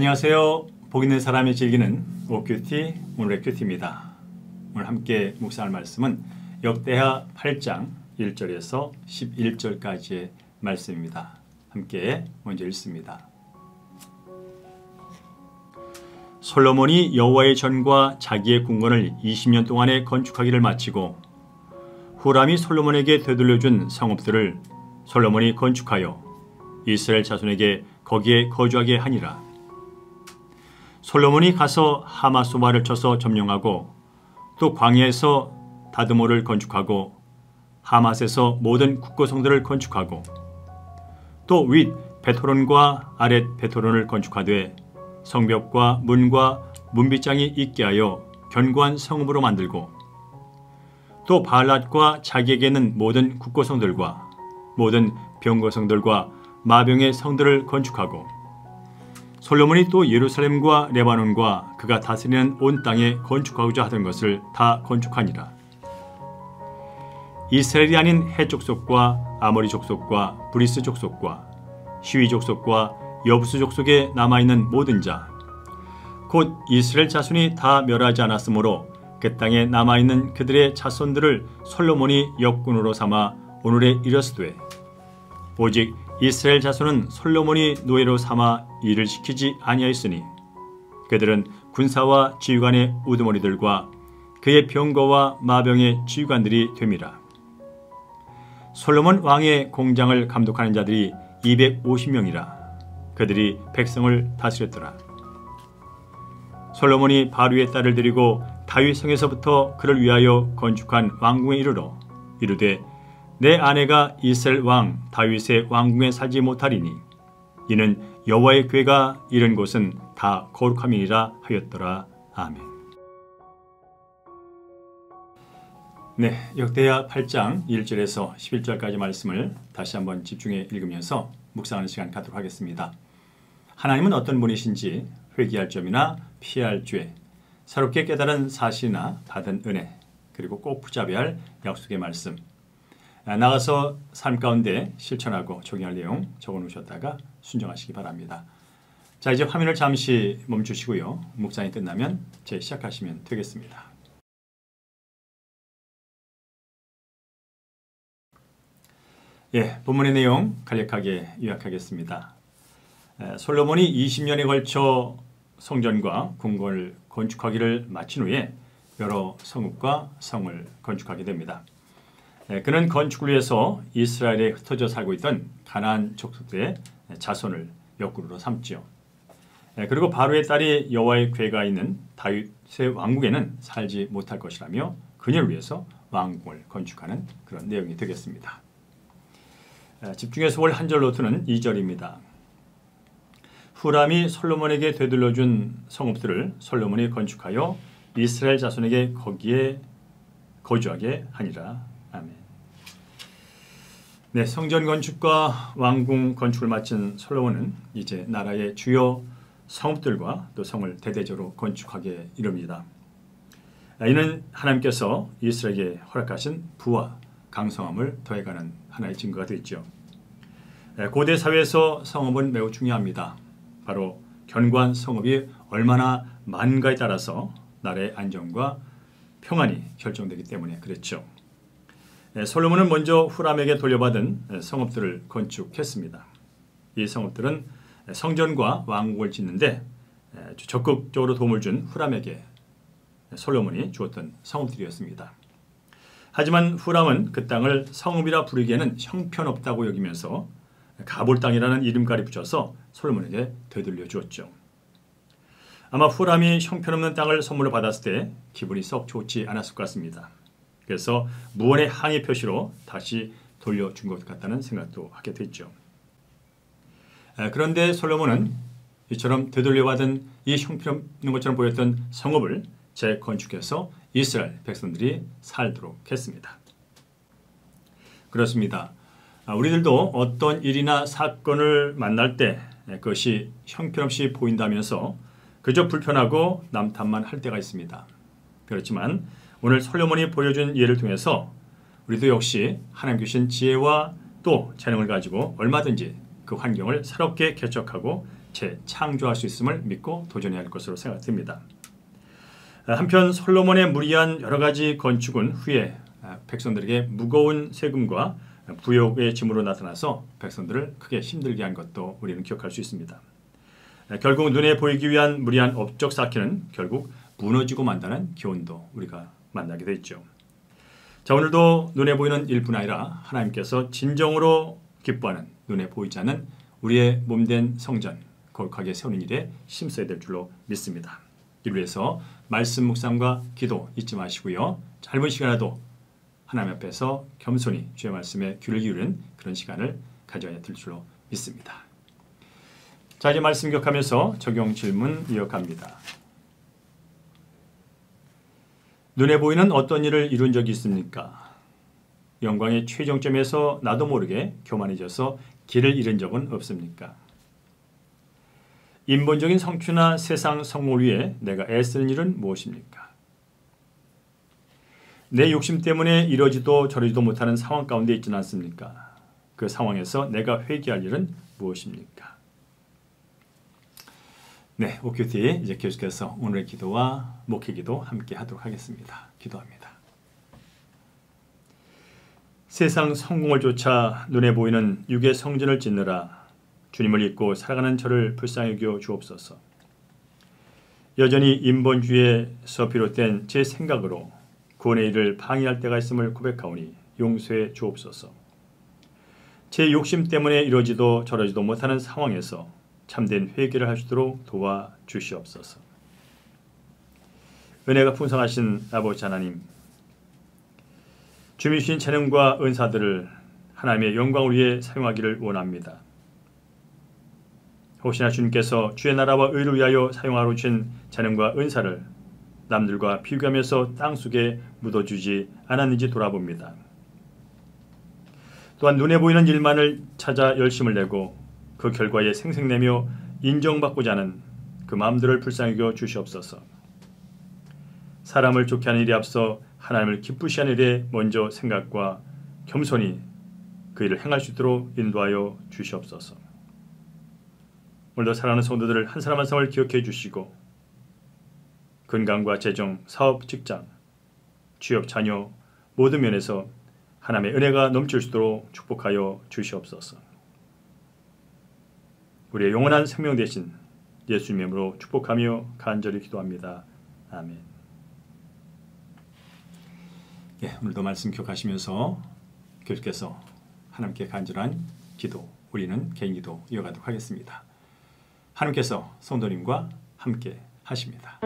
안녕하세요. 복 있는 사람이 즐기는 오큐티 오늘의 큐티입니다. 오늘 함께 묵상할 말씀은 역대하 8장 1절에서 11절까지의 말씀입니다. 함께 먼저 읽습니다. 솔로몬이 여호와의 전과 자기의 궁궐을 20년 동안에 건축하기를 마치고 후람이 솔로몬에게 되돌려준 성읍들을 솔로몬이 건축하여 이스라엘 자손에게 거기에 거주하게 하니라. 솔로몬이 가서 하마소바를 쳐서 점령하고 또 광야에서 다드모를 건축하고 하맛에서 모든 국고성들을 건축하고 또 윗 베토론과 아랫 베토론을 건축하되 성벽과 문과 문빗장이 있게 하여 견고한 성읍으로 만들고 또 바알랏과 자기에게는 모든 국고성들과 모든 병거성들과 마병의 성들을 건축하고 솔로몬이 또 예루살렘과 레바논과 그가 다스리는 온 땅에 건축하고자 하던 것을 다 건축하니라. 이스라엘이 아닌 헷 족속과 아모리 족속과 브리스 족속과 시위 족속과 여부스 족속에 남아있는 모든 자 곧 이스라엘 자손이 다 멸하지 않았으므로 그 땅에 남아있는 그들의 자손들을 솔로몬이 역군으로 삼아 오늘에 이르스되 오직 이스라엘 자손은 솔로몬이 노예로 삼아 일을 시키지 아니하였으니 그들은 군사와 지휘관의 우두머리들과 그의 병거와 마병의 지휘관들이 됨이라. 솔로몬 왕의 공장을 감독하는 자들이 250명이라 그들이 백성을 다스렸더라. 솔로몬이 바루의 딸을 데리고 다윗 성에서부터 그를 위하여 건축한 왕궁에 이르러 이르되 내 아내가 이스라엘 왕 다윗의 왕궁에 살지 못하리니 이는 여호와의 궤가 이른 곳은 다 거룩함이니라 하였더라. 아멘. 네, 역대하 8장 1절에서 11절까지 말씀을 다시 한번 집중해 읽으면서 묵상하는 시간 갖도록 하겠습니다. 하나님은 어떤 분이신지 회개할 점이나 피할 죄, 새롭게 깨달은 사실이나 받은 은혜, 그리고 꼭 붙잡아야 할 약속의 말씀, 나가서 삶 가운데 실천하고 적용할 내용 적어놓으셨다가 순종하시기 바랍니다. 자, 이제 화면을 잠시 멈추시고요. 묵상이 끝나면 시작하시면 되겠습니다. 본문의 내용 간략하게 요약하겠습니다. 솔로몬이 20년에 걸쳐 성전과 궁궐을 건축하기를 마친 후에 여러 성읍과 성을 건축하게 됩니다. 그는 건축을 위해서 이스라엘에 흩어져 살고 있던 가나안 족속들의 자손을 역군으로 삼지요. 그리고 바로의 딸이 여호와의 궤가 있는 다윗의 왕궁에는 살지 못할 것이라며 그녀를 위해서 왕궁을 건축하는 그런 내용이 되겠습니다. 집중해서 볼 한 절 노트는 2절입니다. 후람이 솔로몬에게 되돌려준 성읍들을 솔로몬이 건축하여 이스라엘 자손에게 거기에 거주하게 하니라. 아멘. 네, 성전 건축과 왕궁 건축을 마친 솔로몬은 이제 나라의 주요 성읍들과 또 성을 대대적으로 건축하게 이릅니다. 이는 하나님께서 이스라엘에게 허락하신 부와 강성함을 더해가는 하나의 증거가 되었죠. 고대 사회에서 성읍은 매우 중요합니다. 바로 견고한 성읍이 얼마나 많은가에 따라서 나라의 안정과 평안이 결정되기 때문에 그랬죠. 솔로몬은 먼저 후람에게 돌려받은 성읍들을 건축했습니다. 이 성읍들은 성전과 왕궁을 짓는데 적극적으로 도움을 준 후람에게 솔로몬이 주었던 성읍들이었습니다. 하지만 후람은 그 땅을 성읍이라 부르기에는 형편없다고 여기면서 가볼 땅이라는 이름까지 붙여서 솔로몬에게 되돌려 주었죠. 아마 후람이 형편없는 땅을 선물로 받았을 때 기분이 썩 좋지 않았을 것 같습니다. 그래서 무언의 항의 표시로 다시 돌려준 것 같다는 생각도 하게 됐죠. 그런데 솔로몬은 이처럼 되돌려받은 이 형편없는 것처럼 보였던 성읍을 재건축해서 이스라엘 백성들이 살도록 했습니다. 그렇습니다. 우리들도 어떤 일이나 사건을 만날 때 그것이 형편없이 보인다면서 그저 불편하고 남탓만 할 때가 있습니다. 그렇지만 오늘 솔로몬이 보여준 예를 통해서 우리도 역시 하나님 주신 지혜와 또 재능을 가지고 얼마든지 그 환경을 새롭게 개척하고 재창조할 수 있음을 믿고 도전해야 할 것으로 생각됩니다. 한편 솔로몬의 무리한 여러 가지 건축은 후에 백성들에게 무거운 세금과 부욕의 짐으로 나타나서 백성들을 크게 힘들게 한 것도 우리는 기억할 수 있습니다. 결국 눈에 보이기 위한 무리한 업적 쌓기는 결국 무너지고 만다는 교훈도 우리가 만나게 됐죠. 자, 오늘도 눈에 보이는 일뿐 아니라 하나님께서 진정으로 기뻐하는 눈에 보이지 않는 우리의 몸된 성전 거룩하게 세우는 일에 힘써야 될 줄로 믿습니다. 이를 위해서 말씀 묵상과 기도 잊지 마시고요. 짧은 시간에도 하나님 앞에서 겸손히 주의 말씀에 귀를 기울이는 그런 시간을 가져야 될 줄로 믿습니다. 자, 이제 말씀 기억하면서 적용 질문 이어갑니다. 눈에 보이는 어떤 일을 이룬 적이 있습니까? 영광의 최종점에서 나도 모르게 교만해져서 길을 잃은 적은 없습니까? 인본적인 성취나 세상 성공을 위해 내가 애쓰는 일은 무엇입니까? 내 욕심 때문에 이러지도 저러지도 못하는 상황 가운데 있지는 않습니까? 그 상황에서 내가 회개할 일은 무엇입니까? 네, OQT 이제 계속해서 오늘의 기도와 목회 기도 함께 하도록 하겠습니다. 기도합니다. 세상 성공을 쫓아 눈에 보이는 육의 성전을 짓느라 주님을 잊고 살아가는 저를 불쌍히 여겨 주옵소서. 여전히 인본주의에서 비롯된 제 생각으로 구원의 일을 방해할 때가 있음을 고백하오니 용서해 주옵소서. 제 욕심 때문에 이러지도 저러지도 못하는 상황에서 참된 회개를 할 수 있도록 도와주시옵소서. 은혜가 풍성하신 아버지 하나님, 주님 주신 재능과 은사들을 하나님의 영광을 위해 사용하기를 원합니다. 혹시나 주님께서 주의 나라와 의를 위하여 사용하러 주신 재능과 은사를 남들과 비교하면서 땅속에 묻어주지 않았는지 돌아봅니다. 또한 눈에 보이는 일만을 찾아 열심을 내고 그 결과에 생색내며 인정받고자 하는 그 마음들을 불쌍히 여겨 주시옵소서. 사람을 좋게 하는 일에 앞서 하나님을 기쁘시 하는 일에 먼저 생각과 겸손히 그 일을 행할 수 있도록 인도하여 주시옵소서. 오늘도 사랑하는 성도들을 한 사람 한 사람을 기억해 주시고 건강과 재정, 사업, 직장, 취업, 자녀 모든 면에서 하나님의 은혜가 넘칠 수 있도록 축복하여 주시옵소서. 우리의 영원한 생명 되신 예수님의 이름으로 축복하며 간절히 기도합니다. 아멘. 예, 오늘도 말씀 기억하시면서 계속해서 하나님께 간절한 기도, 우리는 개인 기도 이어가도록 하겠습니다. 하나님께서 성도님과 함께 하십니다.